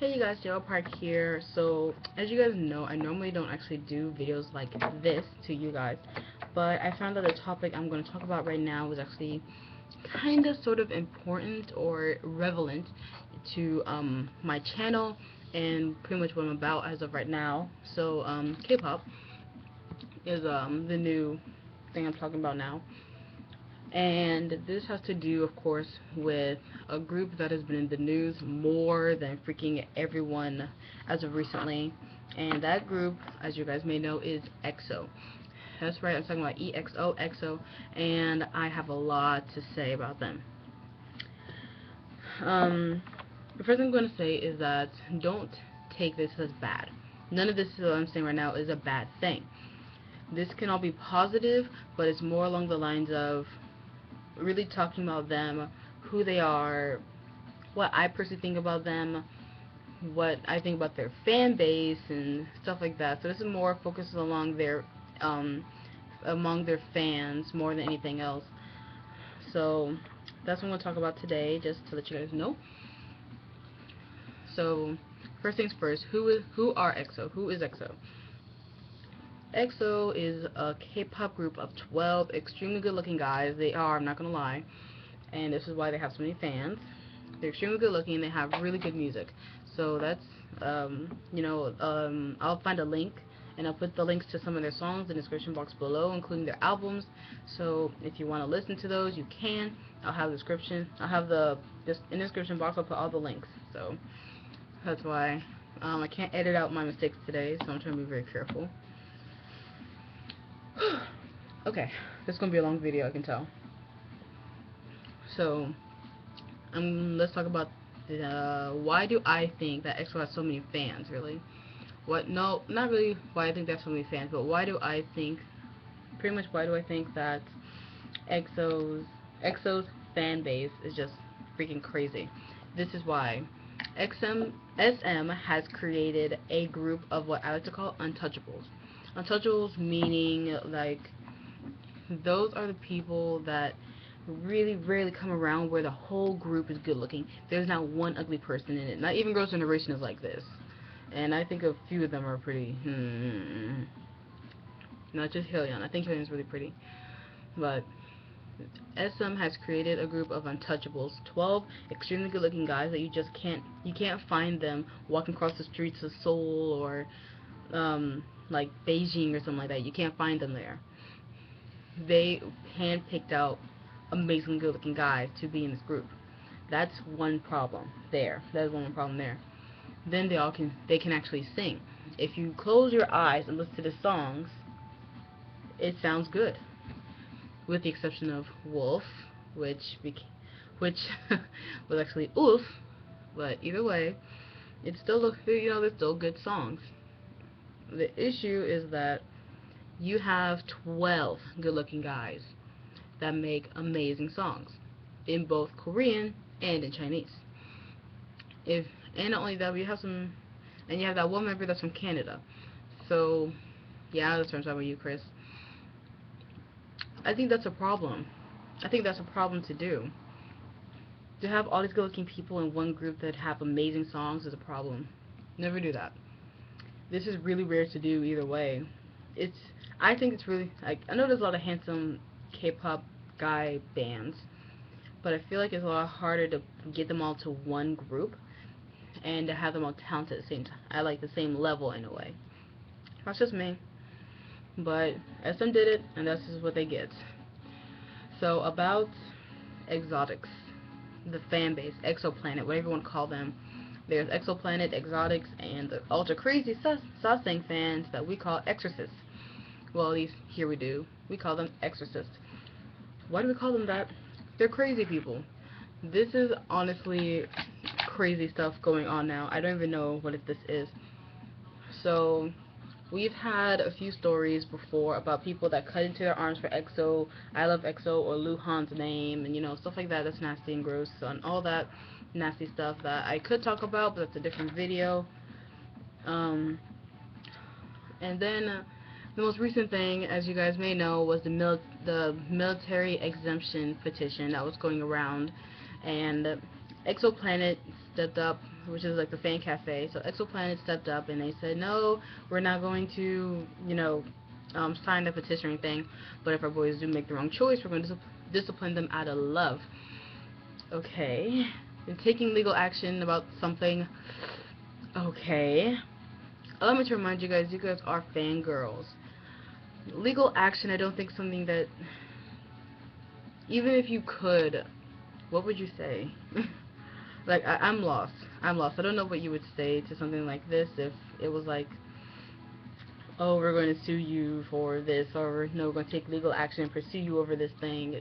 Hey you guys, Joe Park here. So, as you guys know, I normally don't actually do videos like this to you guys, but I found that the topic I'm going to talk about right now is actually kind of sort of important or relevant to my channel and pretty much what I'm about as of right now. So, K-pop is the new thing I'm talking about now. And this has to do, of course, with a group that has been in the news more than freaking everyone as of recently. And that group, as you guys may know, is EXO. That's right, I'm talking about EXO, and I have a lot to say about them. The first thing I'm going to say is that don't take this as bad. None of this that I'm saying right now is a bad thing. This can all be positive, but it's more along the lines of really talking about them, who they are, what I personally think about them, what I think about their fan base and stuff like that. So this is more focused along their among their fans more than anything else. So that's what I'm going to talk about today, just to let you guys know. So first things first, who are EXO? Who is EXO? EXO is a K-pop group of 12 extremely good-looking guys. They are, I'm not gonna lie, and this is why they have so many fans. They're extremely good-looking and they have really good music. So that's, I'll find a link and I'll put the links to some of their songs in the description box below, including their albums. So if you want to listen to those, you can. I'll have the description. I'll have just in the description box. I'll put all the links. So that's why I can't edit out my mistakes today. So I'm trying to be very careful. Okay, this is gonna be a long video, I can tell. So, let's talk about why do I think that EXO has so many fans, really? No, not really why I think they have so many fans, but why do I think, pretty much why do I think that EXO's fan base is just freaking crazy? This is why. SM has created a group of what I like to call Untouchables. Untouchables meaning, like, those are the people that really rarely come around where the whole group is good looking. There's not one ugly person in it. Not even Girls' Generation is like this. And I think a few of them are pretty, not just Hyun. I think Hyun's really pretty. But SM has created a group of Untouchables, 12 extremely good looking guys that you can't find them walking across the streets of Seoul or like Beijing or something like that. You can't find them there. They handpicked out amazingly good looking guys to be in this group. That's one problem there. That is one problem there. Then they can actually sing. If you close your eyes and listen to the songs, it sounds good. With the exception of Wolf, which was actually Oof, but either way, it still looks, they're still good songs. The issue is that you have 12 good-looking guys that make amazing songs in both Korean and in Chinese. And not only that, you have that one member that's from Canada. So yeah, that's what I'm talking about, you, Chris. I think that's a problem. I think that's a problem to do. To have all these good-looking people in one group that have amazing songs is a problem. Never do that. This is really rare to do either way. I think it's really, like, I know there's a lot of handsome K-pop guy bands, but I feel like it's a lot harder to get them all to one group and to have them all talented at the same time, at like the same level in a way. That's just me, but SM did it, and that's just what they get. So about Exotics, the fan base, Exoplanet, whatever you want to call them. There's Exoplanet, Exotics, and the ultra crazy Sasaeng fans that we call Exorcists. Well, at least here we do. We call them Exorcists. Why do we call them that? They're crazy people. This is honestly crazy stuff going on now. I don't even know what this is. So, we've had a few stories before about people that cut into their arms for EXO, I love EXO, or Luhan's name, and stuff like that. That's nasty and gross, and all that nasty stuff that I could talk about, but that's a different video. And then the most recent thing, as you guys may know, was the military exemption petition that was going around, and Exoplanet stepped up which is like the fan cafe. So EXO Planet stepped up and they said, no, we're not going to, sign the petition or anything, but if our boys do make the wrong choice, we're going to discipline them out of love. Okay. And taking legal action about something. Okay. Allow me to remind you guys are fangirls. Legal action, I don't think something that, even if you could, what would you say? Like, I'm lost. I'm lost. I don't know what you would say to something like this if it was like, oh, we're going to sue you for this, or no, we're going to take legal action and pursue you over this thing.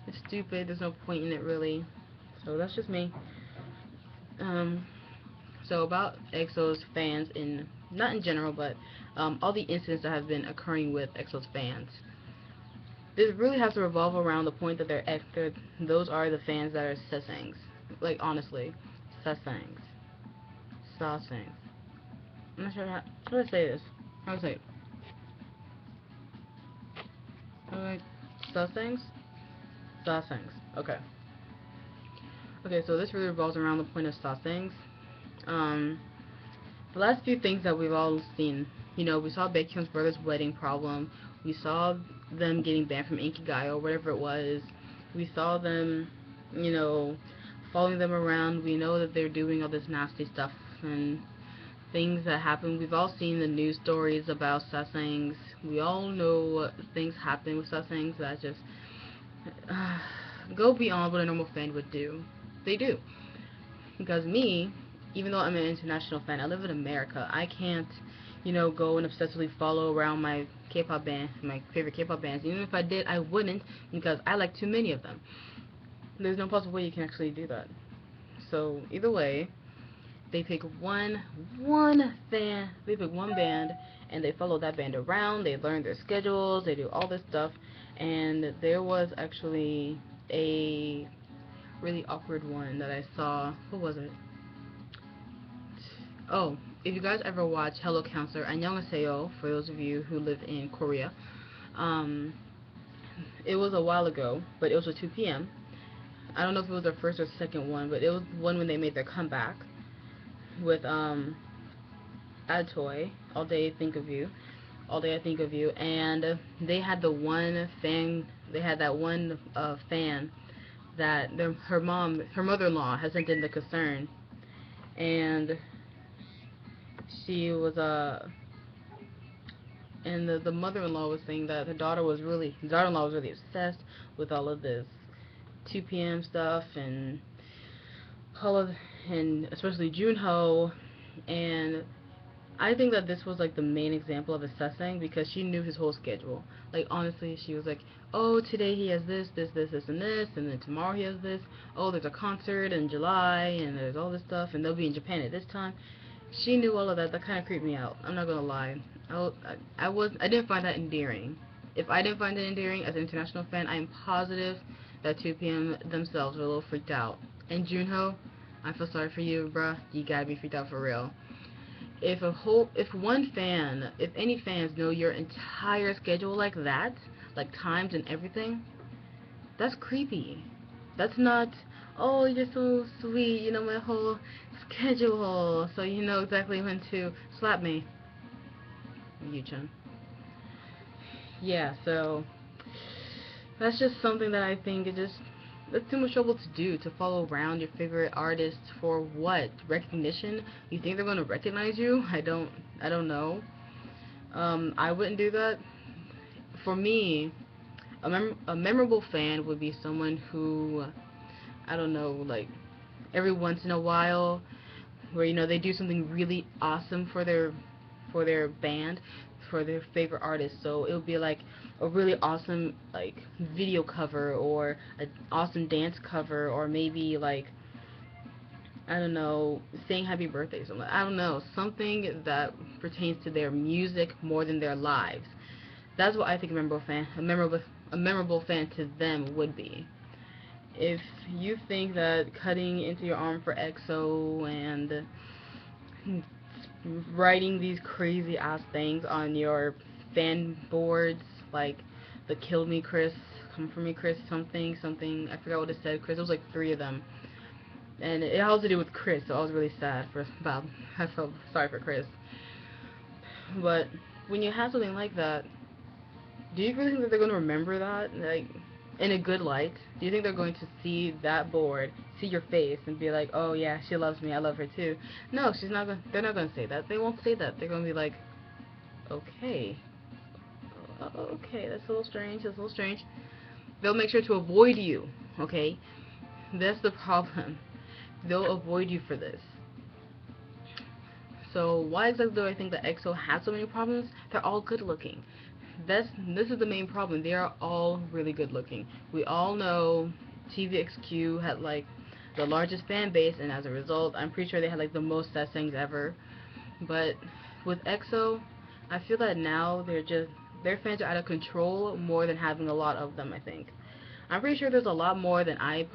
It's stupid. There's no point in it, really. So that's just me. So about EXO's fans, not in general, but all the incidents that have been occurring with EXO's fans. This really has to revolve around the point that those are the fans that are Sasaengs. Like, honestly. Sasaengs. Sasaengs. I'm not sure how do I say this. How do I say it? Sasaengs? Sasaengs. Okay. Okay, so this really revolves around the point of Sasaengs. The last few things that we've all seen. We saw Baekhyun's brother's wedding problem. We saw them getting banned from Inkigayo or whatever it was. We saw them, following them around. We know that they're doing all this nasty stuff and things that happen. We've all seen the news stories about Sasaengs. We all know things happen with Sasaengs that just go beyond what a normal fan would do. They do. Because me, even though I'm an international fan, I live in America. I can't, go and obsessively follow around my K-pop band, my favorite K-pop bands. Even if I did, I wouldn't, because I like too many of them. There's no possible way you can actually do that. So either way, they pick one fan, they pick one band, and they follow that band around. They learn their schedules. They do all this stuff. And there was actually a really awkward one that I saw. What was it? Oh, if you guys ever watch Hello Counselor, annyeonghaseyo, for those of you who live in Korea, it was a while ago, but it was at 2 p.m. I don't know if it was their first or second one, but it was one when they made their comeback with Atoy, All Day I Think of You, and they had that one fan that her mother-in-law had sent in the concern, and she was and the mother-in-law was saying that the daughter-in-law was really obsessed with all of this 2 p.m. stuff and especially Junho, and I think that this was like the main example of a Sasaeng because she knew his whole schedule. Like, honestly, she was like, oh, today he has this, and then tomorrow he has this. Oh, there's a concert in July, and there's all this stuff, and they'll be in Japan at this time. She knew all of that. That kind of creeped me out. I'm not gonna lie. I didn't find that endearing. If I didn't find it endearing as an international fan, I am positive that 2 p.m. themselves were a little freaked out. And Junho, I feel sorry for you, bruh. You gotta be freaked out for real. If any fans know your entire schedule like that, like times and everything, that's creepy. That's not, oh, you're so sweet, you know my whole schedule, so you know exactly when to slap me. Yu-chan. Yeah, so that's just something that I think that's too much trouble to do, to follow around your favorite artist for what? Recognition? You think they're gonna recognize you? I don't know. I wouldn't do that. For me, a memorable fan would be someone who, I don't know, like every once in a while, where they do something really awesome for their band, for their favorite artist. So it would be like a really awesome like video cover or an awesome dance cover, or maybe like, I don't know, saying happy birthday or something. I don't know, something that pertains to their music more than their lives. That's what I think a memorable fan to them would be. If you think that cutting into your arm for EXO and writing these crazy ass things on your fan boards, like the Kill Me Chris, Come For Me Chris, something, I forgot what it said, Chris, it was like 3 of them. And it has to do with Chris, so I was really sad for Bob. I felt sorry for Chris. But when you have something like that, do you really think that they're going to remember that, like, in a good light? Do you think they're going to see that board, see your face, and be like, oh yeah, she loves me, I love her too? No, she's not going. They're not going to say that. They won't say that. They're going to be like, okay, okay, that's a little strange. That's a little strange. They'll make sure to avoid you. Okay, that's the problem. They'll avoid you for this. So why exactly do I think that EXO has so many problems? They're all good looking. This is the main problem. They are all really good looking. We all know TVXQ had like the largest fan base, and as a result, I'm pretty sure they had like the most Sasaengs ever. But with EXO, I feel that now their fans are out of control more than having a lot of them. I think. I'm pretty sure there's a lot more than me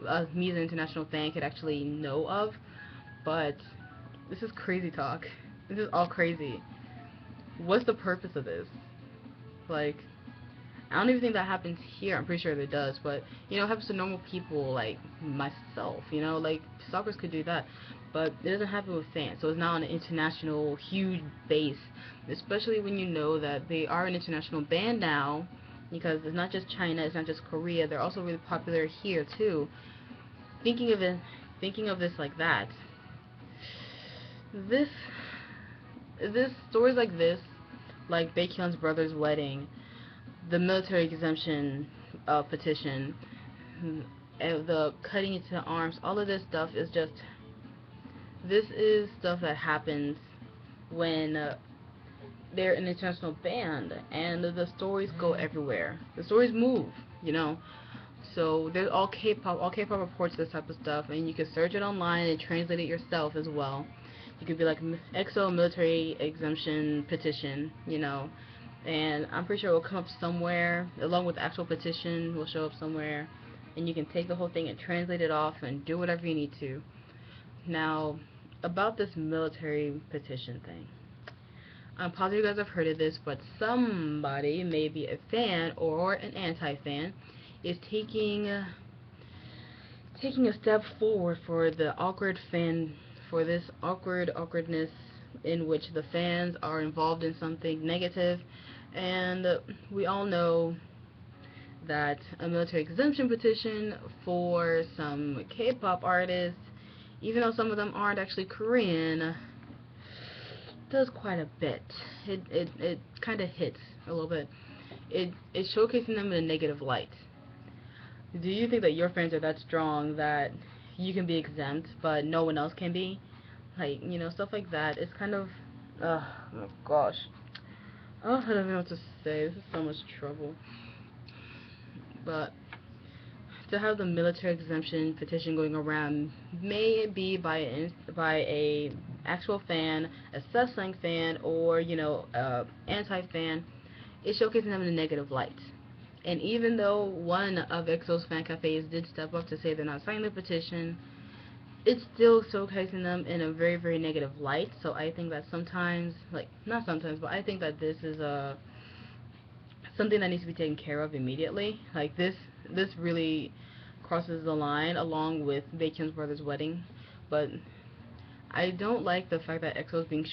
as an international fan could actually know of. But this is crazy talk. This is all crazy. What's the purpose of this? Like, I don't even think that happens here. I'm pretty sure it does, but it happens to normal people like myself. Like stalkers could do that, but it doesn't happen with fans. So it's not on an international huge base, especially when you know that they are an international band now, because it's not just China, it's not just Korea. They're also really popular here too. Thinking of this like that, this stories like this, like Baekhyun's brother's wedding, the military exemption petition, the cutting into arms, all of this stuff is just, this is stuff that happens when they're an international band, and the stories go everywhere. The stories move. So there's all K-pop reports this type of stuff, and you can search it online and translate it yourself as well. You could be like EXO military exemption petition, and I'm pretty sure it will come up somewhere, along with the actual petition will show up somewhere, and you can take the whole thing and translate it off and do whatever you need to. Now, about this military petition thing, I'm positive you guys have heard of this, but somebody, maybe a fan or an anti-fan, is taking a step forward for this awkwardness in which the fans are involved in something negative. And we all know that a military exemption petition for some K-pop artists, even though some of them aren't actually Korean, does quite a bit. It kind of hits a little bit. It's showcasing them in a negative light. Do you think that your fans are that strong that you can be exempt, but no one else can be? Like, stuff like that. It's kind of, oh my gosh. Oh, I don't even know what to say. This is so much trouble. But to have the military exemption petition going around, may it be by a actual fan, a Sasaeng fan, or anti-fan, it's showcasing them in a negative light. And even though one of EXO's fan cafes did step up to say they're not signing the petition, it's still showcasing them in a very, very negative light. So I think that sometimes, like, not sometimes, but I think that this is something that needs to be taken care of immediately. Like, this really crosses the line along with Baekhyun's brother's wedding. But I don't like the fact that EXO is being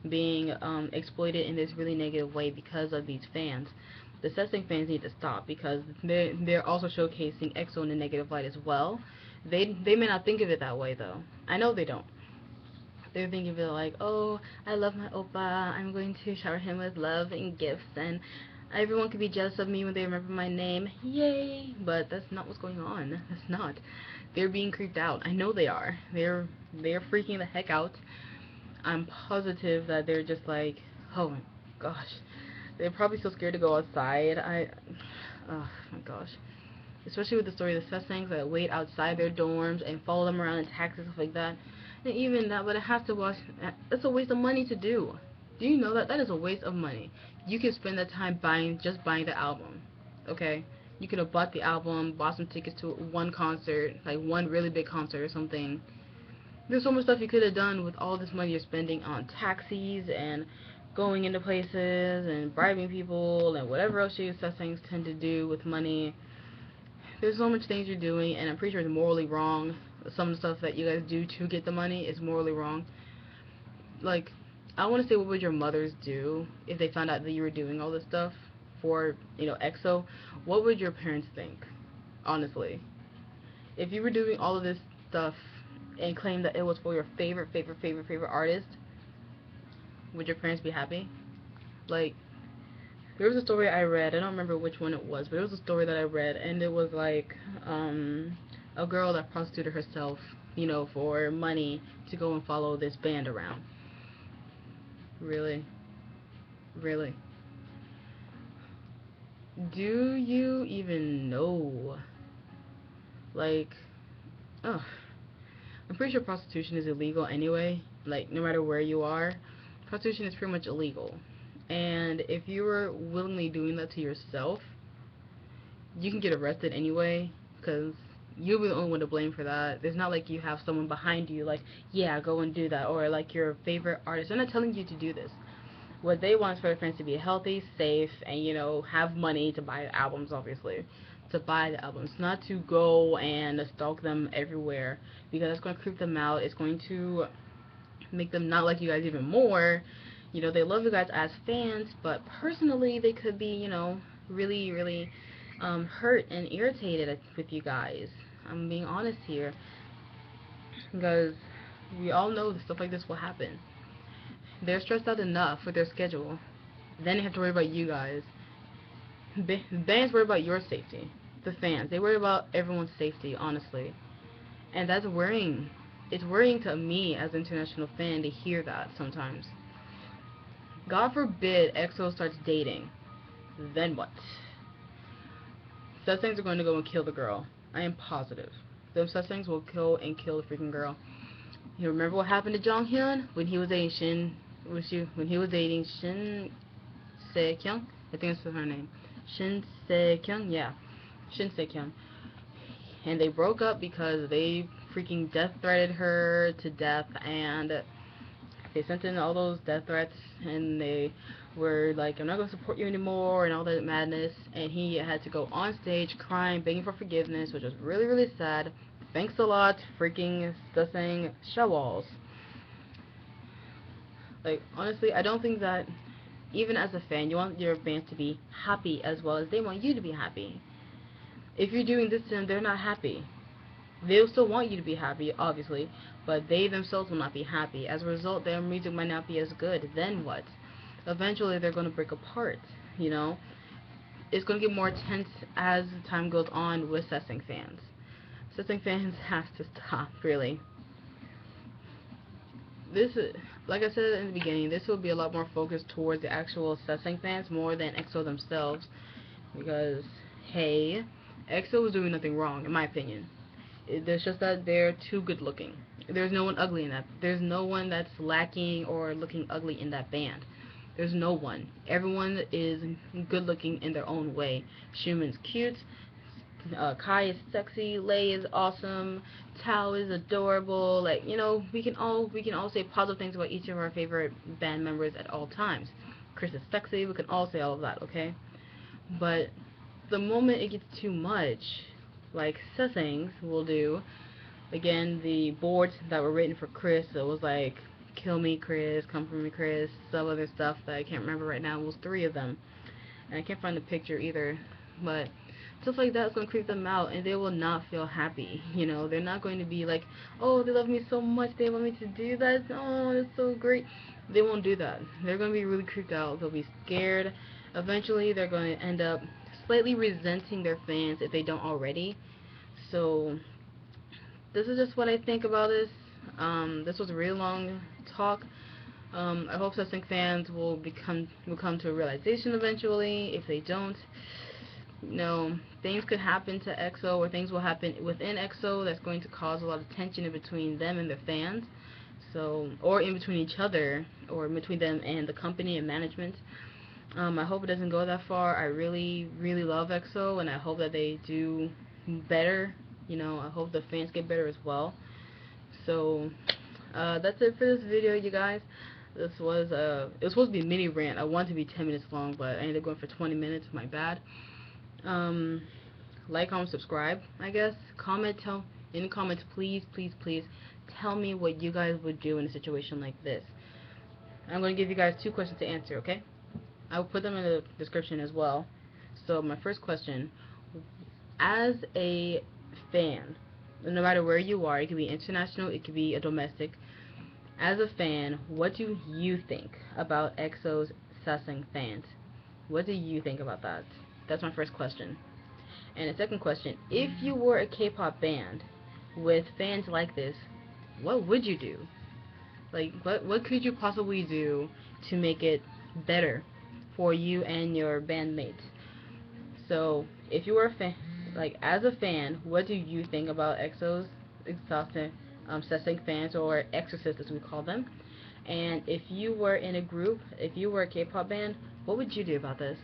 being exploited in this really negative way because of these fans. The Sasaeng fans need to stop, because they're also showcasing EXO in a negative light as well. They may not think of it that way though. I know they don't. They're thinking of it like, oh, I love my oppa, I'm going to shower him with love and gifts, and everyone can be jealous of me when they remember my name. Yay! But that's not what's going on. That's not. They're being creeped out. I know they are. They're freaking the heck out. I'm positive that they're just like, oh my gosh. They're probably so scared to go outside. Oh my gosh. Especially with the story of the Sasaengs that wait outside their dorms and follow them around in taxis and stuff like that. And even that, but it has to watch. It's a waste of money to do. Do you know that? That is a waste of money. You can spend that time just buying the album. Okay? You could have bought the album, bought some tickets to one concert, like one really big concert or something. There's so much stuff you could have done with all this money you're spending on taxis and going into places and bribing people and whatever else you Sasaengs tend to do with money. there's so much things you're doing, and I'm pretty sure it's morally wrong. Some of the stuff that you guys do to get the money is morally wrong. Like, I want to say, what would your mothers do if they found out that you were doing all this stuff for, you know, EXO? What would your parents think, honestly? If you were doing all of this stuff and claimed that it was for your favorite artist, would your parents be happy? Like, there was a story I read, I don't remember which one it was, but it was a story that I read, and it was like, a girl that prostituted herself, you know, for money to go and follow this band around. Really? Really? Do you even know? Like, ugh. I'm pretty sure prostitution is illegal anyway. Like, no matter where you are, prostitution is pretty much illegal. And if you were willingly doing that to yourself, you can get arrested anyway, because you'll be the only one to blame for that. There's not like you have someone behind you like, yeah, go and do that, or like your favorite artist. They're not telling you to do this. What they want is for their friends to be healthy, safe, and, you know, have money to buy the albums, obviously. To buy the albums, not to go and stalk them everywhere, because that's going to creep them out. It's going to make them not like you guys even more. You know, they love you guys as fans, but personally they could be, you know, really hurt and irritated with you guys. I'm being honest here, because we all know that stuff like this will happen. They're stressed out enough with their schedule, then they have to worry about you guys. Bands worry about your safety. The fans, they worry about everyone's safety, honestly. And that's worrying. It's worrying to me as an international fan to hear that sometimes. God forbid EXO starts dating. Then what? Sasaengs are going to go and kill the girl. I am positive. Those Sasaengs will kill the freaking girl. You remember what happened to Jonghyun when he was dating Shin Se-kyung? I think that's her name. Shin Se-kyung, yeah. Shin Se-kyung. And they broke up because they freaking death threatened her to death, and they sent in all those death threats, and they were like, I'm not going to support you anymore, and all that madness. And he had to go on stage crying, begging for forgiveness, which was really sad. Thanks a lot, freaking Sasaeng Shawwalls. Like, honestly, I don't think that, even as a fan, you want your fans to be happy as well as they want you to be happy. If you're doing this to them, they're not happy. They'll still want you to be happy, obviously, but they themselves will not be happy. As a result, their music might not be as good. Then what? Eventually, they're going to break apart, you know? It's going to get more tense as time goes on with Sasaeng fans. Sasaeng fans have to stop, really. This is, like I said in the beginning, this will be a lot more focused towards the actual Sasaeng fans more than EXO themselves, because, hey, EXO was doing nothing wrong, in my opinion. It's just that they're too good looking. There's no one ugly in that. There's no one that's lacking or looking ugly in that band. There's no one. Everyone is good looking in their own way. Shumen's cute. Kai is sexy. Lei is awesome. Tao is adorable. Like, you know, we can all say positive things about each of our favorite band members at all times. Chris is sexy. We can all say all of that, okay? But the moment it gets too much, like Sasaengs will do, again, the boards that were written for Chris, it was like, kill me Chris, come for me Chris, some other stuff that I can't remember right now. It was 3 of them, and I can't find the picture either, but stuff like that's going to creep them out, and they will not feel happy, you know. They're not going to be like, oh, they love me so much, they want me to do that, oh, it's so great. They won't do that. They're going to be really creeped out. They'll be scared. Eventually, they're going to end up slightly resenting their fans if they don't already. So this is just what I think about this. This was a really long talk. I hope Sasaeng fans will come to a realization eventually. If they don't, you know, things could happen to EXO, or things will happen within EXO that's going to cause a lot of tension in between them and their fans. So, or in between each other, or in between them and the company and management. I hope it doesn't go that far. I really love EXO, and I hope that they do better. You know, I hope the fans get better as well. So that's it for this video, you guys. This was it was supposed to be a mini rant. I wanted to be 10 minutes long, but I ended up going for 20 minutes. My bad. like, comment, subscribe, I guess. Comment, in the comments, please, please, please tell me what you guys would do in a situation like this. I'm going to give you guys 2 questions to answer, okay? I will put them in the description as well. So my first question, as a fan, no matter where you are, it could be international, it could be a domestic, as a fan, what do you think about EXO's Sasaeng fans? What do you think about that? That's my first question. And the second question, if you were a K-pop band with fans like this, what would you do? Like, what could you possibly do to make it better for you and your bandmates? So, if you were a fan, like, as a fan, what do you think about EXO's Sasaeng fans, or exorcists as we call them? And if you were in a group, if you were a K-pop band, what would you do about this?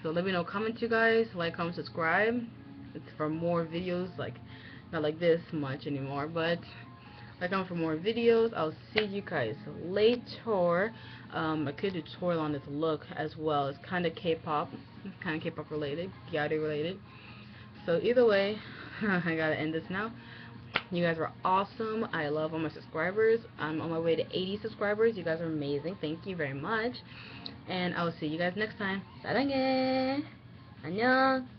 So let me know. Comment, you guys. Like, comment, subscribe. It's for more videos, like, not like this much anymore, but like, comment for more videos. I'll see you guys later. I could do a tutorial on this look as well. It's kind of K-pop, related, Gyari related. So either way, I gotta end this now. You guys were awesome. I love all my subscribers. I'm on my way to 80 subscribers. You guys are amazing. Thank you very much. And I will see you guys next time. 사랑해. 안녕.